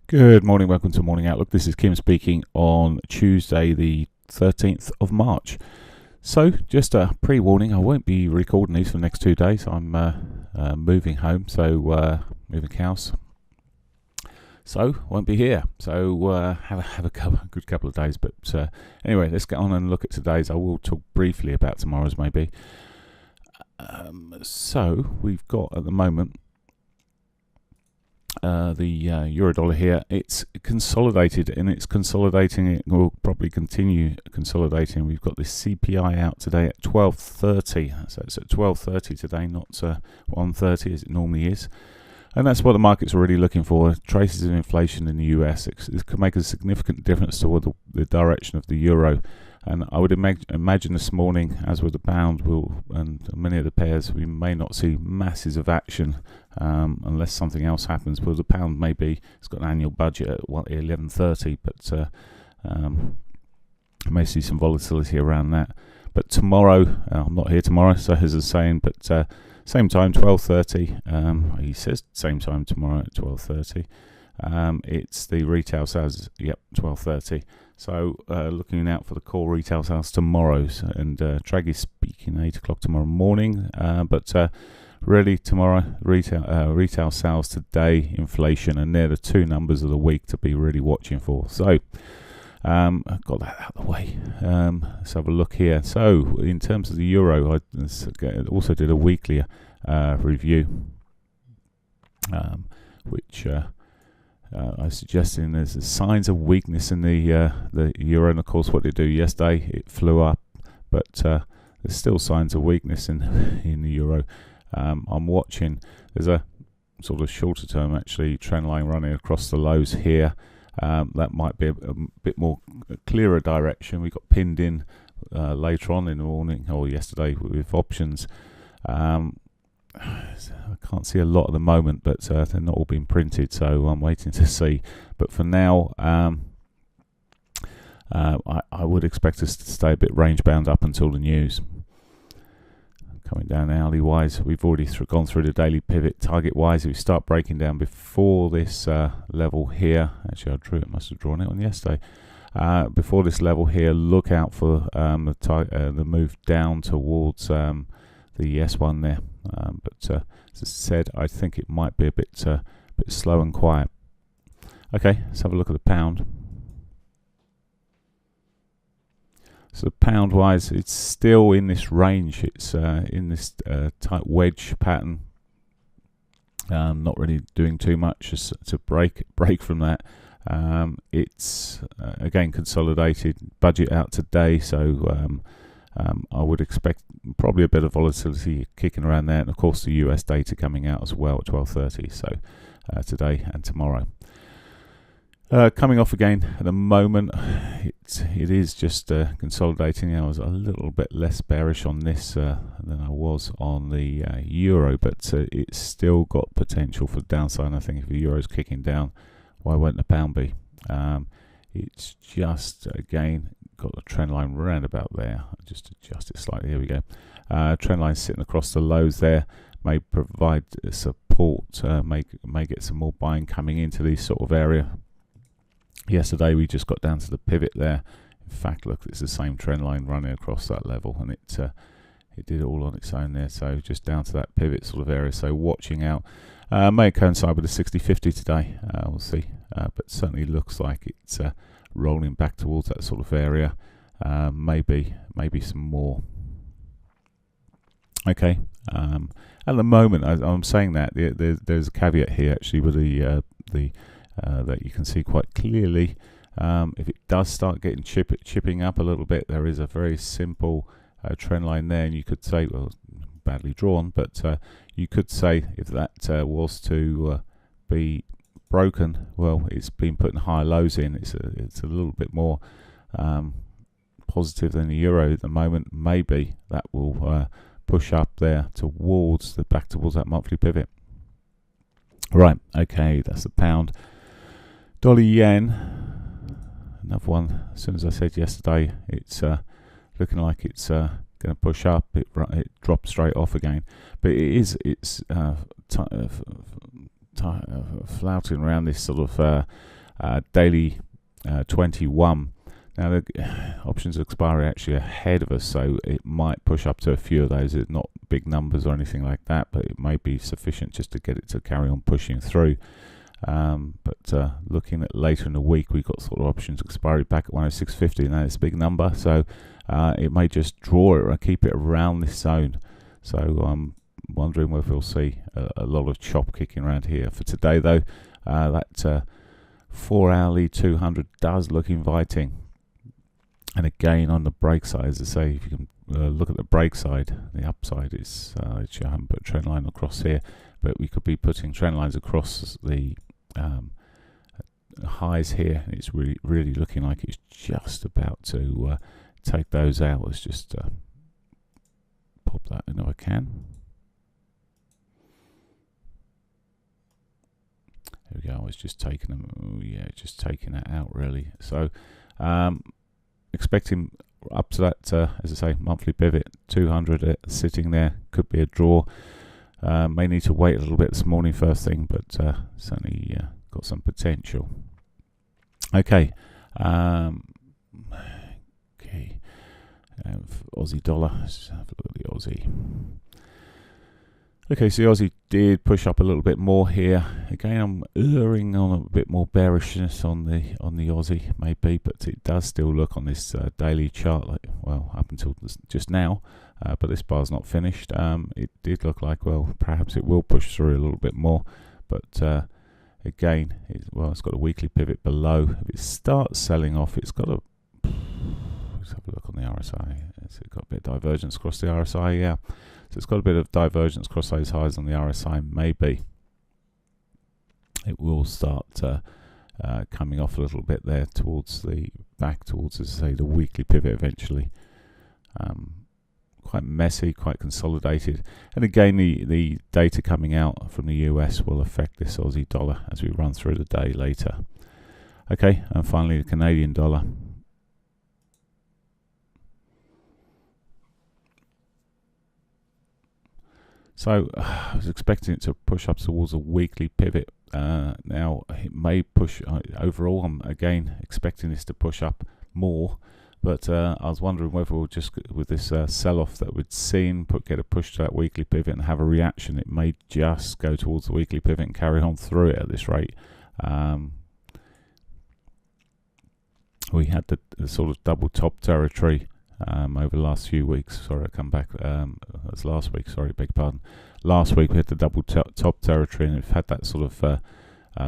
Good morning, welcome to Morning Outlook. This is Kim speaking on Tuesday the 13th of March. So just a pre-warning, I won't be recording these for the next 2 days. I'm moving home, so moving house. So won't be here. So have a good couple of days. But anyway, let's get on and look at today's. I will talk briefly about tomorrow's maybe. So we've got at the moment the euro dollar here. It's consolidated and it's consolidating. It will probably continue consolidating. We've got this CPI out today at 12:30, so it's at 12:30 today, not 1:30 as it normally is, and that's what the market's already looking for. Traces of inflation in the US. It could make a significant difference to the direction of the euro. And I would imagine this morning, as with the pound, and many of the pairs, we may not see masses of action unless something else happens. Well, the pound it's got an annual budget at 11:30, but I may see some volatility around that. But tomorrow, I'm not here tomorrow, so as I was saying, but same time, 12:30. He says same time tomorrow at 12:30. It's the retail sales, 12:30. So looking out for the core retail sales tomorrow, and Draghi's speaking 8 o'clock tomorrow morning. But really tomorrow, retail sales today, inflation, and they're the two numbers of the week to be really watching for. So I've got that out of the way. Let's have a look here. So in terms of the euro, I also did a weekly review, which I suggesting there's signs of weakness in the euro, and of course what did it do yesterday? It flew up, but there's still signs of weakness in the euro. I'm watching. There's a sort of shorter term actually trend line running across the lows here. That might be a bit more clearer direction. We got pinned in later on in the morning or yesterday with options. I can't see a lot at the moment, but they're not all been printed, so I'm waiting to see. But for now, I would expect us to stay a bit range bound up until the news. Coming down hourly wise, we've already gone through the daily pivot. Target wise, if we start breaking down before this level here, actually must have drawn it on yesterday. Before this level here, look out for the move down towards the S1 there. But as I said, I think it might be a bit slow and quiet. Okay, let's have a look at the pound. So pound wise, it's still in this range. It's in this tight wedge pattern. Not really doing too much just to break from that. It's again consolidated. Budget out today, so I would expect probably a bit of volatility kicking around there, and of course the US data coming out as well at 12:30. So today and tomorrow. Coming off again at the moment, it is just consolidating. I was a little bit less bearish on this than I was on the euro, but it's still got potential for downside. I think if the euro's kicking down, why won't the pound be? It's just again got the trend line round about there. I'll just adjust it slightly. Here we go. Trend line sitting across the lows there may provide support. May get some more buying coming into this sort of area. Yesterday we just got down to the pivot there. In fact, look, it's the same trend line running across that level, and it did it all on its own there. So just down to that pivot sort of area. So watching out. May coincide with the 60-50 today. We'll see. But certainly looks like it's rolling back towards that sort of area. Maybe some more. Okay. At the moment, I'm saying that there's a caveat here actually with the that you can see quite clearly. If it does start getting chipping up a little bit, there is a very simple trend line there, and you could say, well, badly drawn, but you could say if that was to be broken, well, it's been putting higher lows in. It's a little bit more positive than the euro at the moment. Maybe that will push up there back towards that monthly pivot. Right, okay, that's the pound. Dollar yen, another one. As soon as I said yesterday, it's looking like it's going to push up. It dropped straight off again, but it's flouting around this sort of daily 21. Now the options expiry actually ahead of us, so it might push up to a few of those. It's not big numbers or anything like that, but it may be sufficient just to get it to carry on pushing through. But looking at later in the week, we've got sort of options expiry back at 106.50. Now it's a big number, so it may just draw it or keep it around this zone. So I'm wondering whether we'll see a lot of chop kicking around here. For today though, that 4 hourly 200 does look inviting. And again, on the break side, as I say, if you can look at the break side, the upside is, I haven't put a trend line across here, but we could be putting trend lines across the highs here. It's really looking like it's just about to take those out. Let's just pop that in if I can. There we go. I was just taking them. Oh, yeah, just taking that out really. So expecting up to that, as I say, monthly pivot 200 sitting there. Could be a draw. May need to wait a little bit this morning first thing, but certainly got some potential. Okay. Okay. Aussie dollar. Let's have a look at the Aussie. Okay, so the Aussie did push up a little bit more here. Again, I'm erring on a bit more bearishness on the Aussie, maybe, but it does still look on this daily chart like, well, up until just now, but this bar's not finished. It did look like, well, perhaps it will push through a little bit more, but again, it's got a weekly pivot below. If it starts selling off, it's got a, let's have a look on the RSI. It's got a bit of divergence across the RSI, yeah. So it's got a bit of divergence across those highs on the RSI. Maybe it will start coming off a little bit there towards back towards, as I say, the weekly pivot eventually. Quite messy, quite consolidated. And again, the data coming out from the US will affect this Aussie dollar as we run through the day later. Okay, and finally the Canadian dollar. So I was expecting it to push up towards a weekly pivot. Now it may push overall. I'm again expecting this to push up more, but I was wondering whether we'll just, with this sell-off that we'd seen, get a push to that weekly pivot and have a reaction. It may just go towards the weekly pivot and carry on through it at this rate. We had the sort of double top territory over the last few weeks. Sorry, I come back. That's last week. Sorry, beg pardon. Last week we had the double top territory, and we've had that sort of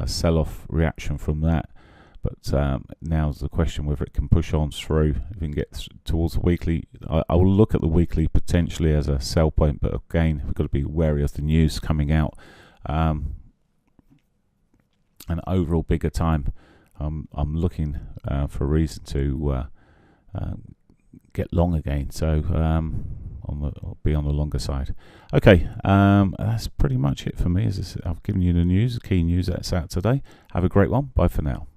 sell-off reaction from that. But now's the question whether it can push on through. If we can get towards the weekly, I will look at the weekly potentially as a sell point. But again, we've got to be wary of the news coming out. An overall bigger time. I'm looking for a reason to get long again, so I'll be on the longer side. Okay, that's pretty much it for me. As I said, I've given you the news, the key news that's out today. Have a great one. Bye for now.